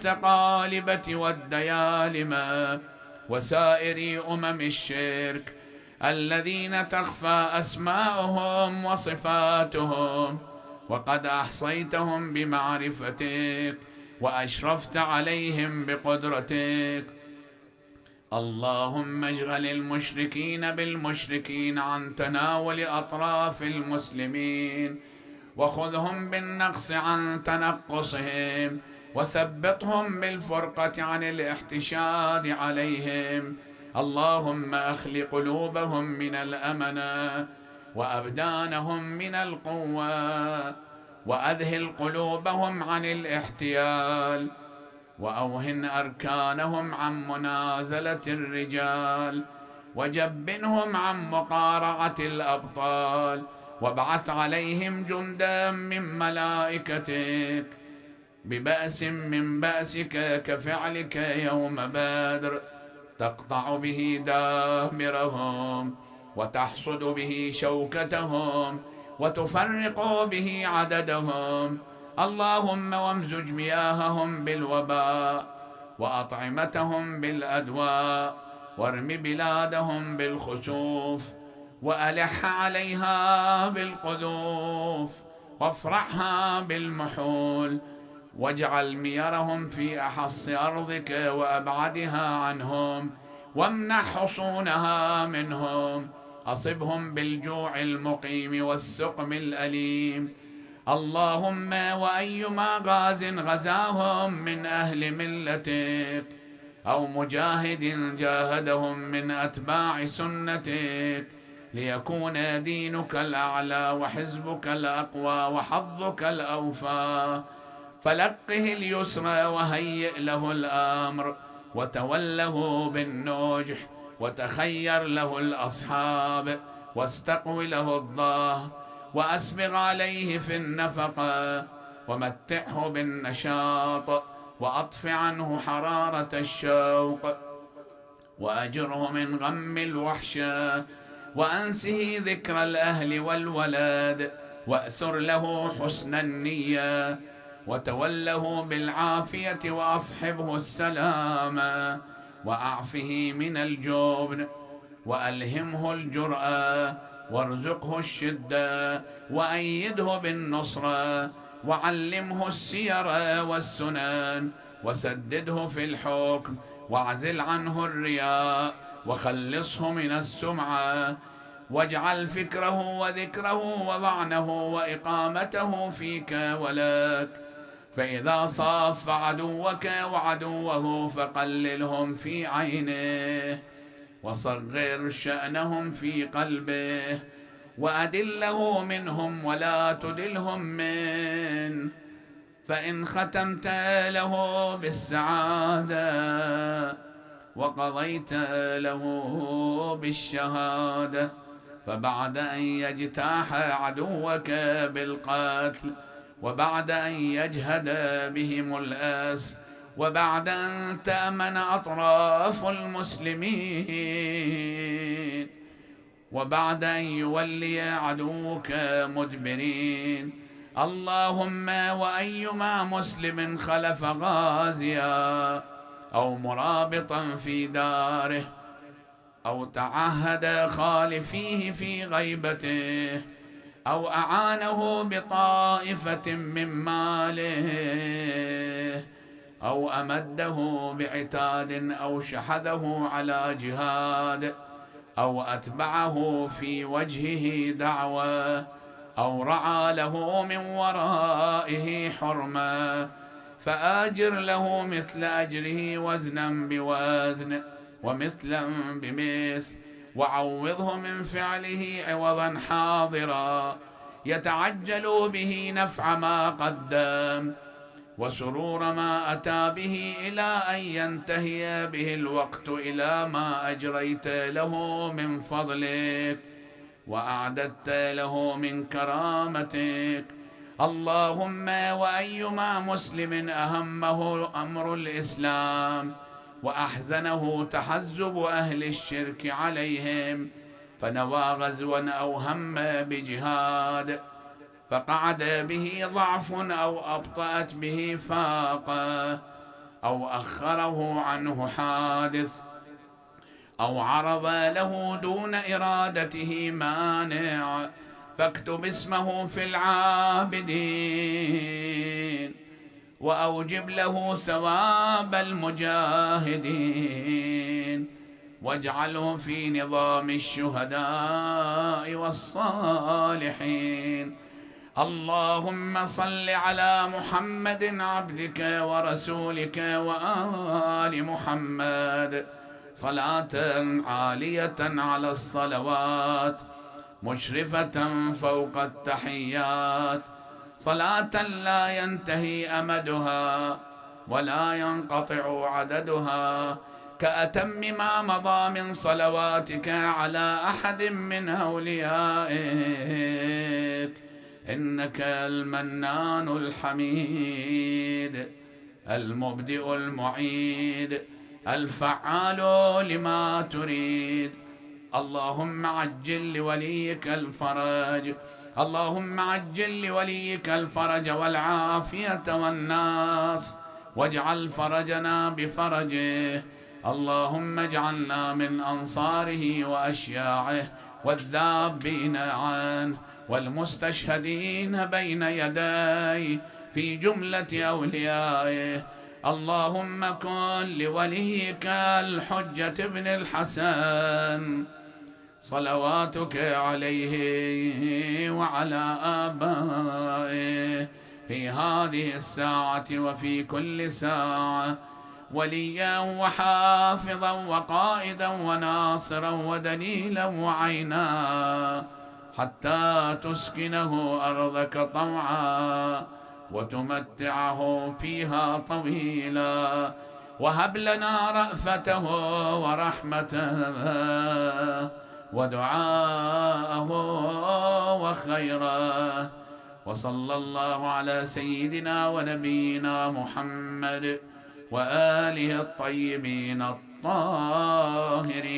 السقالبة والديالمة وسائر الشرك الذين تخفى أسماؤهم وصفاتهم، وقد أحصيتهم بمعرفتك وأشرفت عليهم بقدرتك. اللهم اشغل المشركين بالمشركين عن تناول أطراف المسلمين، وخذهم بالنقص عن تنقصهم، وثبطهم بالفرقة عن الاحتشاد عليهم. اللهم أخل قلوبهم من الأمنة، وأبدانهم من القوة، وأذهل قلوبهم عن الاحتيال، وأوهن أركانهم عن منازلة الرجال، وجبنهم عن مقارعة الأبطال، وابعث عليهم جندا من ملائكتك ببأس من بأسك كفعلك يوم بدر، تقطع به دابرهم، وتحصد به شوكتهم، وتفرق به عددهم. اللهم وامزج مياههم بالوباء، وأطعمتهم بالأدواء، وارم بلادهم بالخسوف، وألح عليها بالقذوف، وافرحها بالمحول، واجعل ميرهم في أحص أرضك وأبعدها عنهم، وامنح حصونها منهم. أصبهم بالجوع المقيم والسقم الأليم. اللهم وأيما غاز غزاهم من أهل ملتك، أو مجاهد جاهدهم من أتباع سنتك، ليكون دينك الأعلى وحزبك الأقوى وحظك الأوفى، فلقه اليسر وهيئ له الأمر، وتوله بالنجح، وتخير له الأصحاب، واستقو له الظهر، وأسبغ عليه في النفقة، ومتعه بالنشاط، وأطف عنه حرارة الشوق، وأجره من غم الوحشة، وأنسه ذكر الأهل والولد، وأثر له حسن النية، وتوله بالعافية، وأصحبه السلامة، وأعفه من الجبن، وألهمه الجرأة، وارزقه الشدة، وأيده بالنصرة، وعلمه السير والسنن، وسدده في الحكم، واعزل عنه الرياء، وخلصه من السمعة، واجعل فكره وذكره وظعنه وإقامته فيك ولك. فإذا صاف عدوك وعدوه فقللهم في عينه، وصغر شأنهم في قلبه، وأدله منهم ولا تدلهم منه. فإن ختمت له بالسعادة وقضيت له بالشهادة، فبعد أن يجتاح عدوك بالقتل، وبعد أن يجهد بهم الأسر، وبعد أن تأمن أطراف المسلمين، وبعد أن يولي عدوك مدبرين، اللهم وأيما مسلم خلف غازيا، أو مرابطا في داره، أو تعهد خالفيه في غيبته، أو أعانه بطائفة من ماله، أو أمده بعتاد، أو شحذه على جهاد، أو أتبعه في وجهه دعوة، أو رعى له من ورائه حرمة، فآجر له مثل أجره وزنا بوزن، ومثلا بمثل، وعوضه من فعله عوضا حاضرا، يتعجل به نفع ما قدم، وسرور ما أتى به، إلى أن ينتهي به الوقت إلى ما أجريت له من فضلك، وأعددت له من كرامتك. اللهم وأيما مسلم أهمه أمر الإسلام، وأحزنه تحزب أهل الشرك عليهم، فنوى غزوا أو هم بجهاد، فقعد به ضعف، أو أبطأت به فاقة، أو أخره عنه حادث أو عرض له دون إرادته مانع، فاكتب اسمه في العابدين وأوجب له ثواب المجاهدين، واجعله في نظام الشهداء والصالحين. اللهم صل على محمد عبدك ورسولك وآل محمد صلاة عالية على الصلوات مشرفة فوق التحيات، صلاة لا ينتهي أمدها ولا ينقطع عددها، كأتم ما مضى من صلواتك على أحد من أوليائك، إنك المنان الحميد المبدئ المعيد الفعال لما تريد. اللهم عجل لوليك الفرج، اللهم عجل لوليك الفرج والعافية والناس، واجعل فرجنا بفرجه. اللهم اجعلنا من أنصاره وأشياعه والذابين عنه والمستشهدين بين يديه في جملة أوليائه. اللهم كن لوليك الحجة بن الحسن صلواتك عليه وعلى آبائه في هذه الساعة وفي كل ساعة وليا وحافظا وقائدا وناصرا ودليلا وعينا، حتى تسكنه أرضك طوعا وتمتعه فيها طويلا، وهب لنا رأفته ورحمته ودعاءه وخيره. وصلى الله على سيدنا ونبينا محمد وآله الطيبين الطاهرين.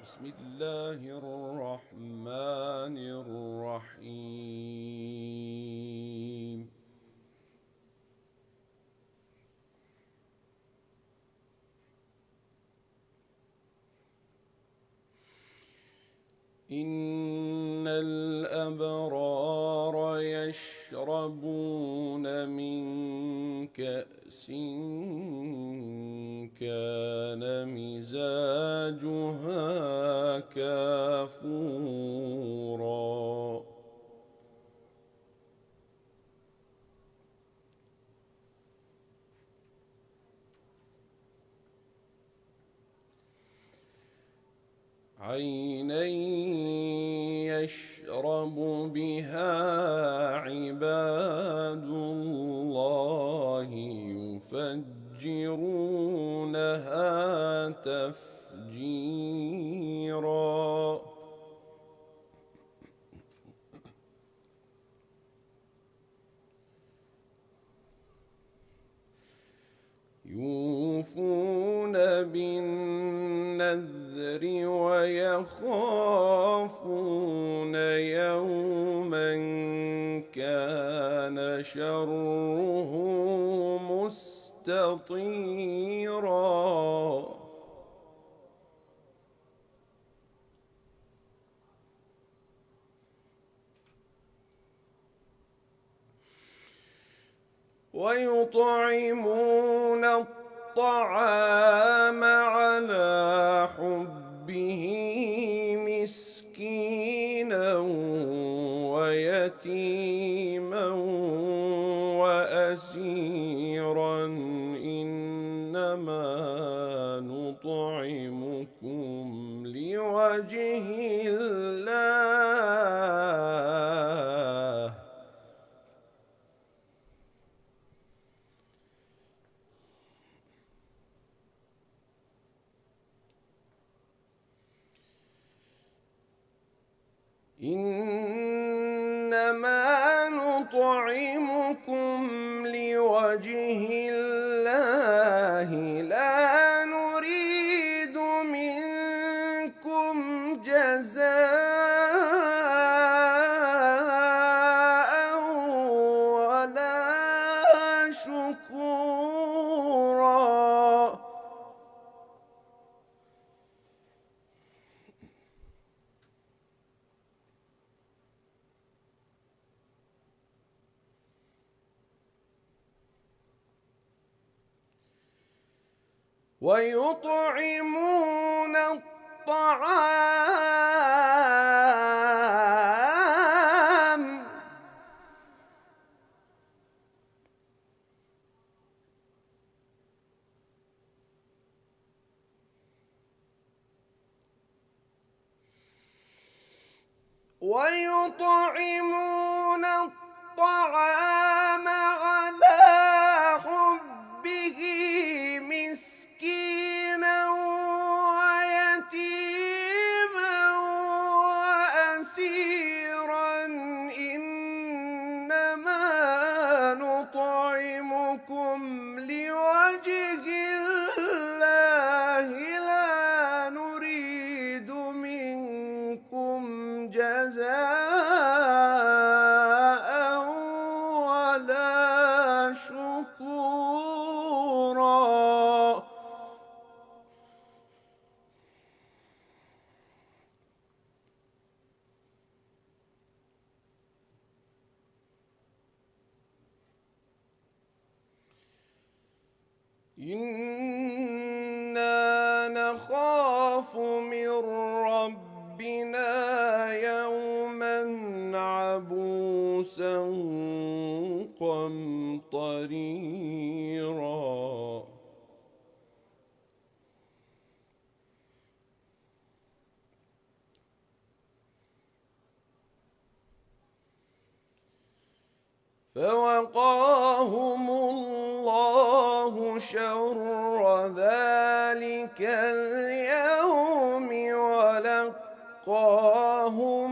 بسم الله الرحمن الرحيم. إن الأبرار يشربون من كأس كان مزاجها كافورا عينا يشرب بها عباد الله يفجرونها تفجيرا يوفون بالنذر ويخافون يوما كان شره مستطيرا ويطعمون الطعام على حبه مسكينا ويتيما وأسيرا إنما نطعمكم لوجه الله إنما نطعمكم لوجه الله لا نريد منكم جزاء ولا شكورا ويطعمون الطعام على حبه مسكينا ويتيما وأسيرا إنما نطعمكم لوجه الله لا نريد منكم جزاء ولا شكورا إنا نخاف من ربنا يوما عبوسا قمطريرا فوقاهم الله شر ذلك اليوم ولقاهم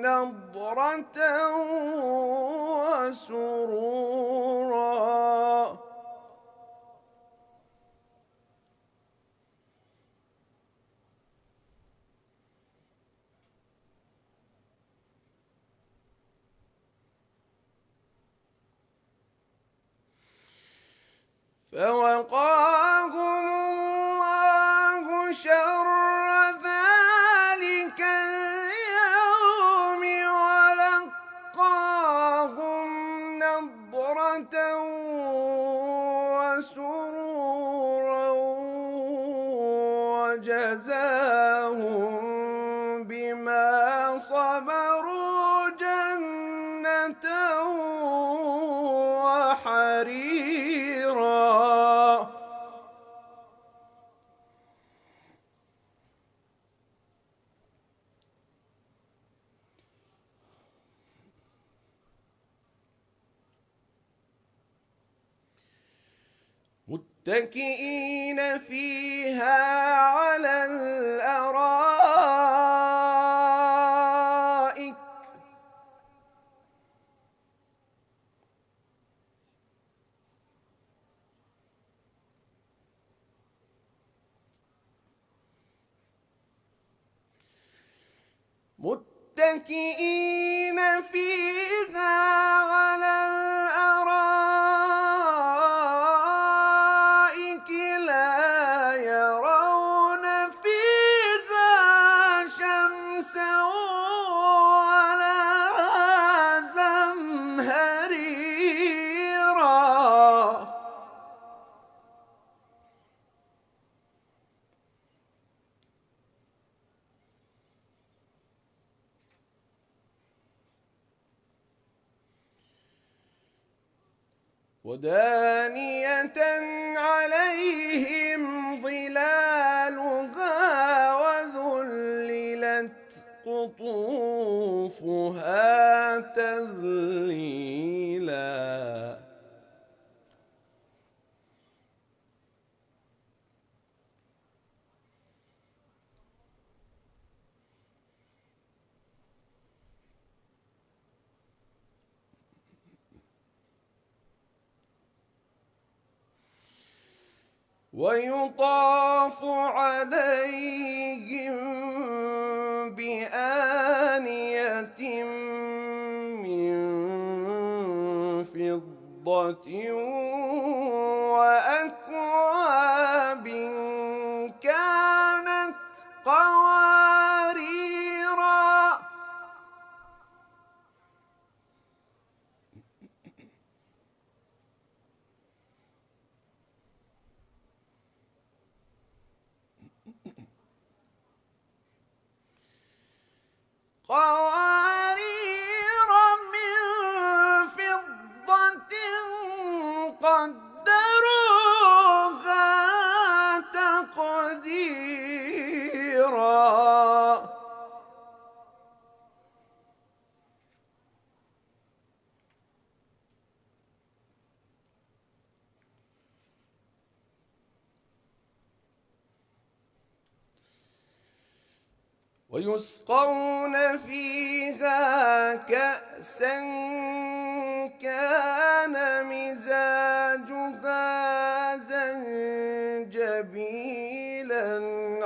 نضرة وسرورا فوقاهم الله شر ذلك اليوم ولقاهم نضرة وسرورا وجزاهم بما صبروا جنة وحريرا. متكئين فيها على الأرائك متكئين فيها على الأرائك لا يرون فيها شمسا ولا زمهريرا. ودانية عليهم ظلالها وذللت قطوفها تذليلا. ويطاف عليهم بآنية من فضة وأكواب كانت قواريرا. قوارير من فضة قدروها تقديرا. ويسقون فيها كأسا كان مزاجها زنجبيلا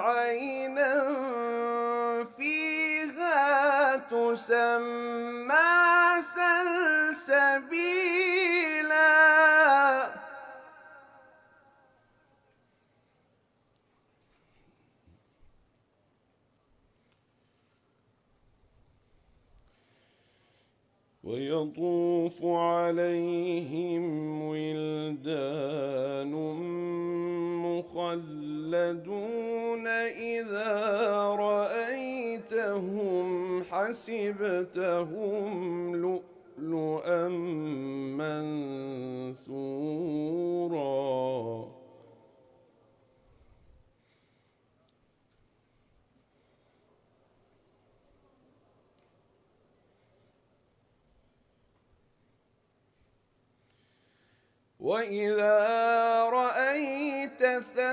عينا فيها تسمى سلسبيلا. ويطوف عليهم ولدان مخلدون إذا رأيتهم حسبتهم لؤلؤا منثورا. وإذا رأيت ثم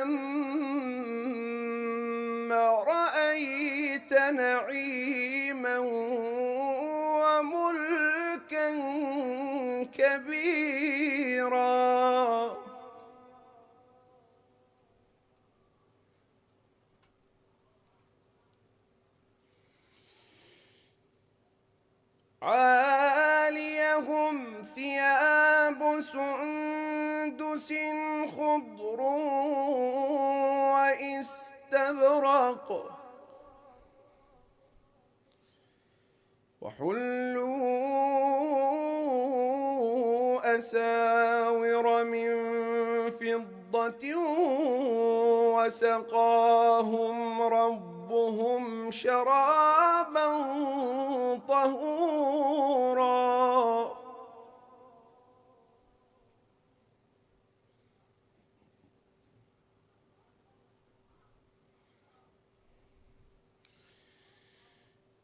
رأيت نعيما وملكا كبيرا. عاليهم ثياب سندس الفرق وحلوا أساور من فضة وسقاهم ربهم شرابا طهورا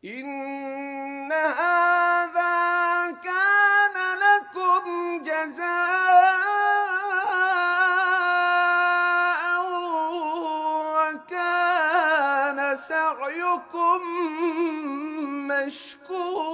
إن هذا كان لكم جزاء وكان سعيكم مشكورا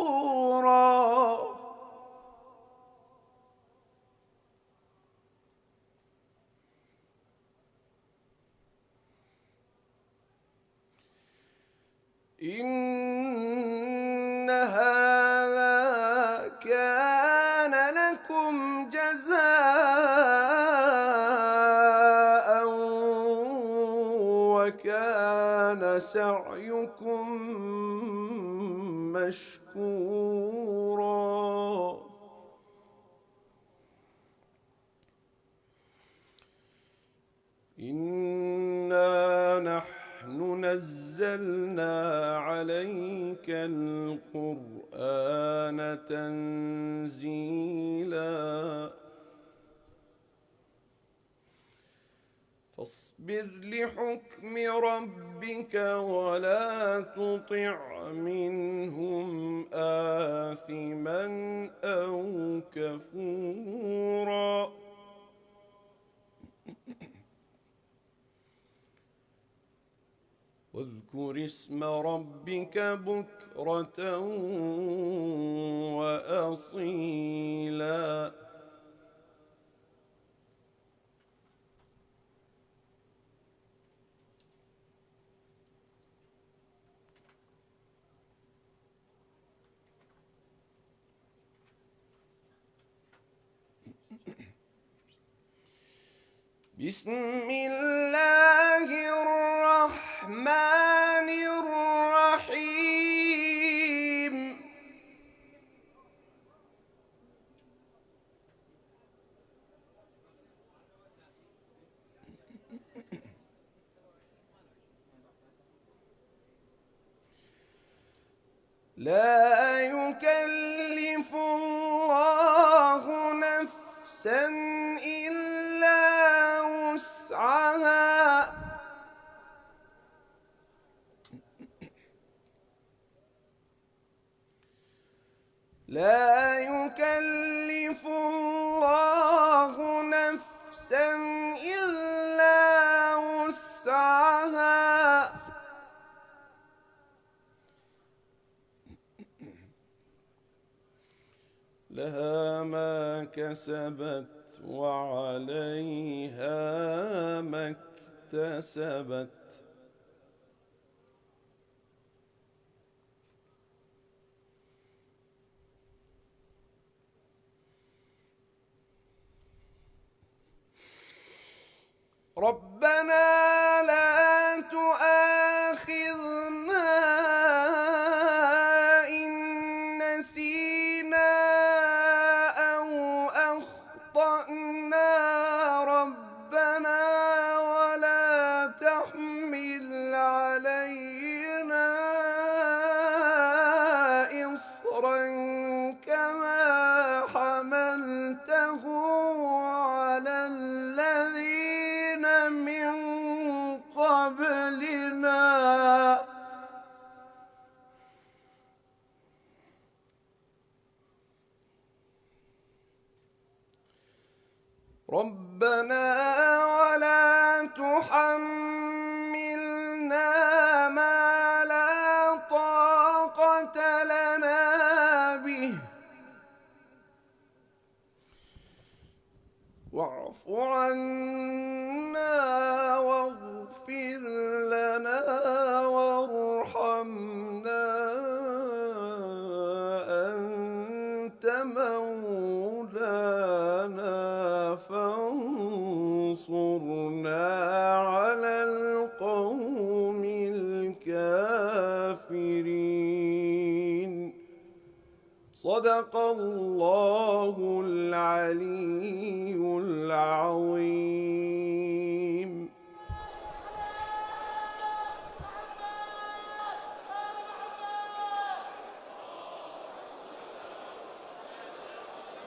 إن هذا كان لكم جزاء وكان سعيكم مشكورا إنا نحن نزلنا عليك القرآن تنزيلا فاصبر لحكم ربك ولا تطع منهم آثما أو كفورا واذكر اسم ربك بكرة وأصيلا بسم الله الرحمن الرحيم لا يكلف الله نفسا إلا وسعها لا يكلف الله نفسا إلا وسعها لها ما كسبت وعليها ما اكتسبت ربنا لا تؤاخذنا إن نسينا أو أخطأنا ربنا ولا تحمل علينا إصرا كما حملته على الذين من قبلنا ربنا ولا تحملنا ما لا طاقة لنا به واعف عنا واغفر لنا وارحمنا أنت مولانا فانصرنا على القوم صدق الله العلي العظيم.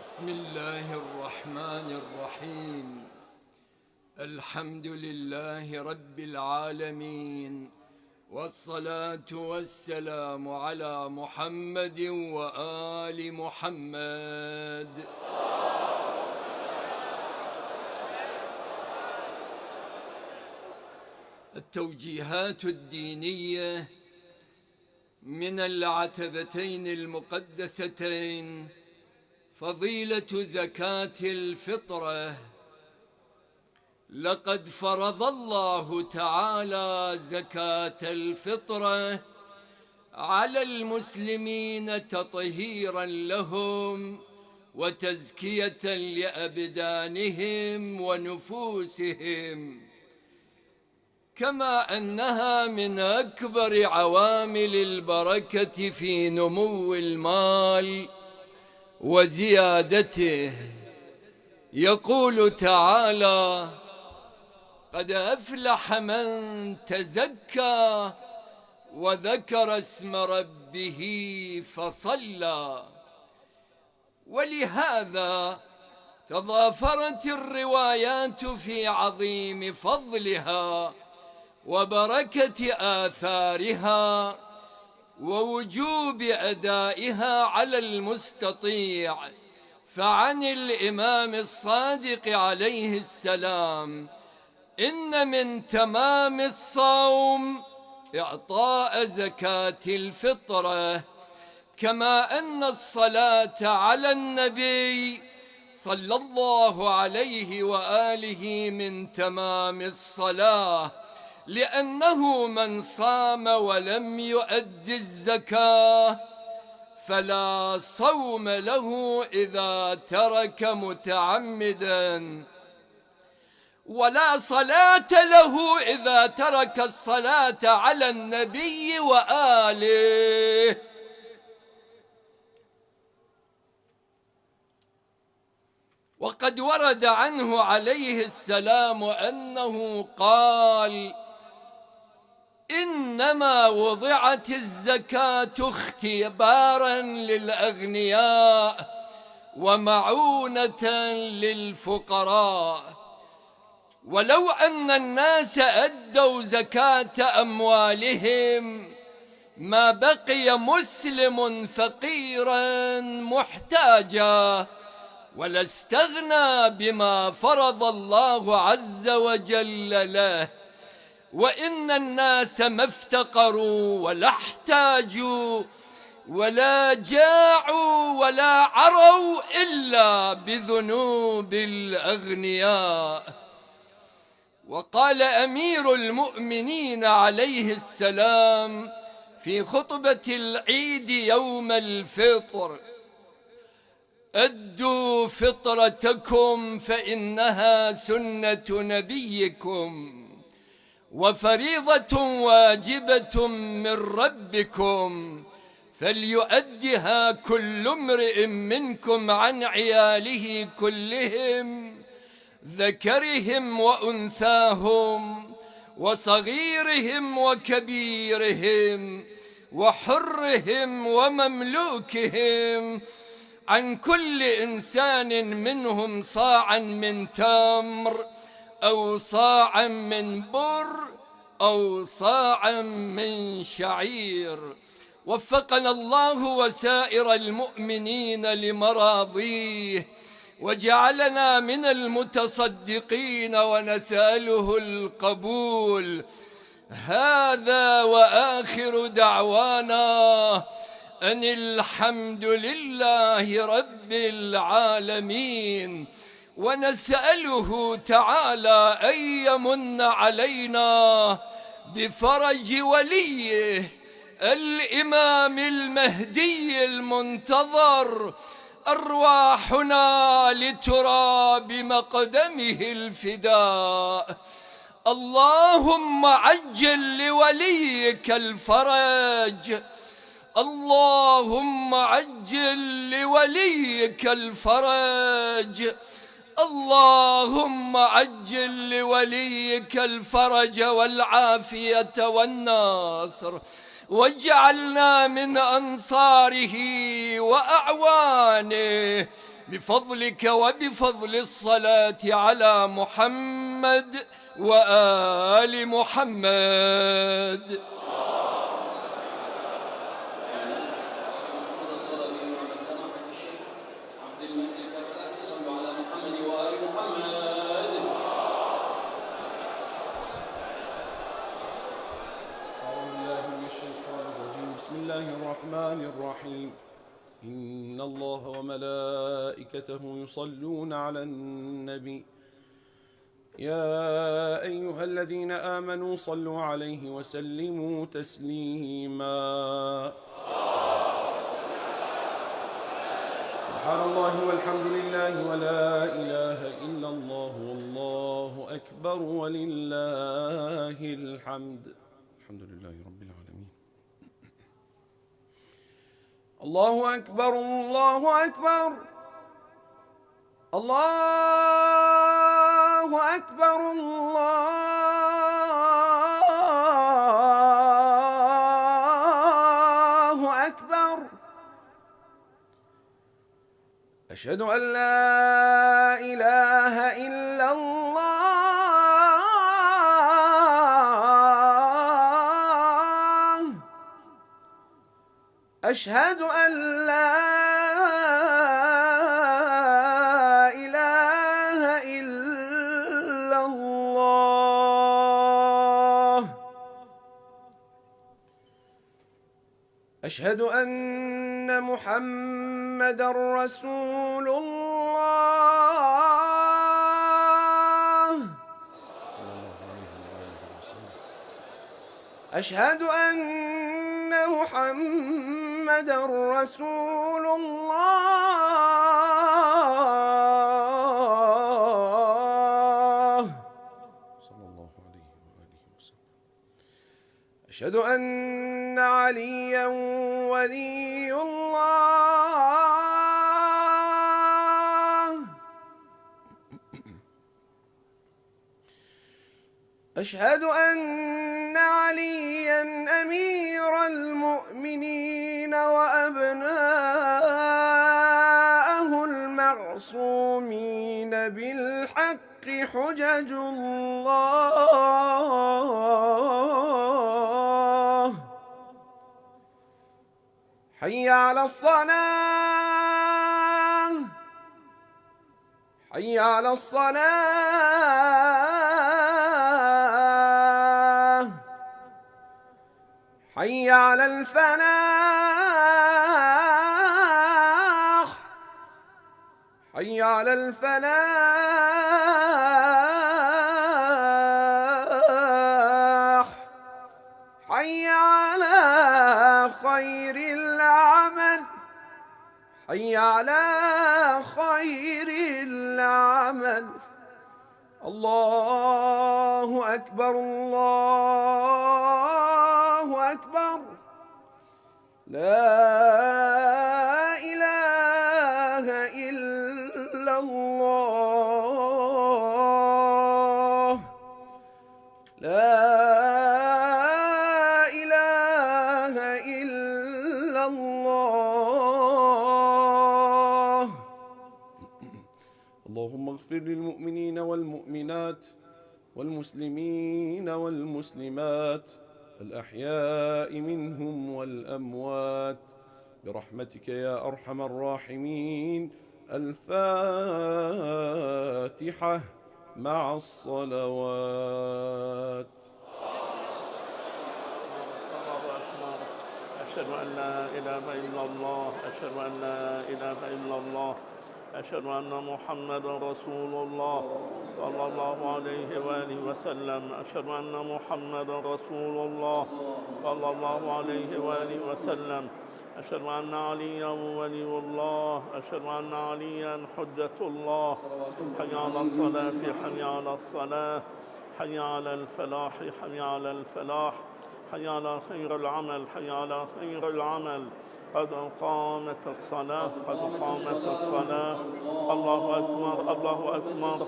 بسم الله الرحمن الرحيم. الحمد لله رب العالمين، والصلاة والسلام على محمد وآل محمد. التوجيهات الدينية من العتبتين المقدستين فضيلة زكاة الفطرة. لقد فرض الله تعالى زكاة الفطرة على المسلمين تطهيرا لهم وتزكية لأبدانهم ونفوسهم، كما أنها من أكبر عوامل البركة في نمو المال وزيادته. يقول تعالى: قد أفلح من تزكى وذكر اسم ربه فصلى. ولهذا تضافرت الروايات في عظيم فضلها وبركة آثارها ووجوب أدائها على المستطيع. فعن الإمام الصادق عليه السلام: إن من تمام الصوم إعطاء زكاة الفطرة، كما أن الصلاة على النبي صلى الله عليه وآله من تمام الصلاة، لأنه من صام ولم يؤد الزكاة فلا صوم له إذا ترك متعمدا، ولا صلاة له إذا ترك الصلاة على النبي وآله. وقد ورد عنه عليه السلام أنه قال: إنما وضعت الزكاة اختبارا للأغنياء ومعونة للفقراء، ولو أن الناس أدوا زكاة أموالهم ما بقي مسلم فقيرا محتاجا، ولا استغنى بما فرض الله عز وجل له. وإن الناس ما افتقروا ولا احتاجوا ولا جاعوا ولا عروا إلا بذنوب الأغنياء. وقال أمير المؤمنين عليه السلام في خطبة العيد يوم الفطر: أدوا فطرتكم فإنها سنة نبيكم وفريضة واجبة من ربكم، فليؤدها كل امرئ منكم عن عياله كلهم، ذكرهم وأنثاهم وصغيرهم وكبيرهم وحرهم ومملوكهم، عن كل إنسان منهم صاعا من تمر أو صاعا من بر أو صاعا من شعير. وفقنا الله وسائر المؤمنين لمراضيه، وجعلنا من المتصدقين، ونسأله القبول. هذا وآخر دعوانا أن الحمد لله رب العالمين، ونسأله تعالى أن يمن علينا بفرج وليه الإمام المهدي المنتظر، أرواحنا لتراب مقدمه الفداء. اللهم عجل لوليك الفرج، اللهم عجل لوليك الفرج، اللهم عجل لوليك الفرج والعافية والنصر، واجعلنا من أنصاره وأعوانه بفضلك وبفضل الصلاة على محمد وآل محمد. بسم الله الرحمن الرحيم. إن الله وملائكته يصلون على النبي يا أيها الذين آمنوا صلوا عليه وسلموا تسليما. سبحان الله والحمد لله ولا إله إلا الله والله أكبر ولله الحمد. الحمد لله رب العالمين. الله أكبر الله أكبر الله أكبر الله أكبر. أشهد أن لا إله إلا الله أشهد أن لا إله إلا الله أشهد أن محمدًا رسول الله أشهد أن محمدًا رسول الله صلى الله عليه وآله وسلم. أشهد أن عليًا ولي الله أشهد أن عليًا أمير المؤمنين وأبناءه المعصومين بالحق حجج الله. حي على الصلاة حي على الصلاة حي على الفلاح حي على الفلاح حي على خير العمل حي على خير العمل. الله أكبر الله أكبر لا إله إلا الله لا إله إلا الله. اللهم اغفر للمؤمنين والمؤمنات والمسلمين والمسلمات الأحياء منهم والأموات برحمتك يا أرحم الراحمين. الفاتحة مع الصلوات. أشهد أن لا إله إلا الله أشهد أن لا إله إلا الله أشهد أن محمدا رسول الله صلى الله عليه وآله وسلم أشهد أن محمدا رسول الله صلى الله عليه وآله وسلم أشهد أن عليا ولي الله أشهد أن عليا حجة الله. حي على الصلاة حي على الصلاة حي على الفلاح حي على الفلاح حي على خير العمل حي على خير العمل قد قامت الصلاة قد قامت الصلاة الله أكبر الله أكبر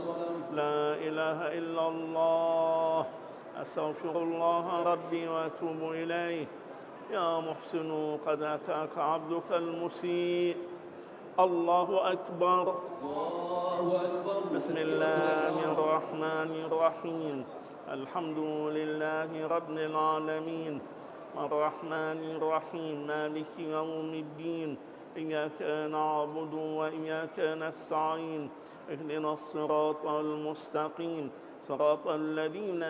لا إله إلا الله أستغفر الله ربي وأتوب إليه يا محسن قد أتاك عبدك المسيء الله أكبر بسم الله الرحمن الرحيم الحمد لله رب العالمين الرحمن الرحيم مالك يوم الدين إياك نعبد وإياك نستعين اهدنا الصراط المستقيم صراط الذين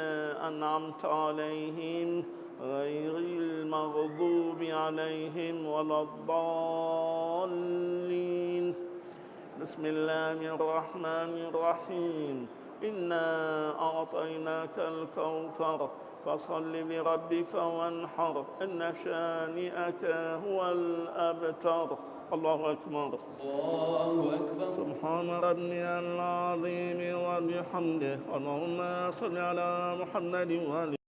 أنعمت عليهم غير المغضوب عليهم ولا الضالين بسم الله الرحمن الرحيم إنا أعطيناك الكوثر فصل لربك وانحر إن شانئك هو الأبتر الله أكبر سبحان ربي العظيم وبحمده اللهم صل على محمد وآله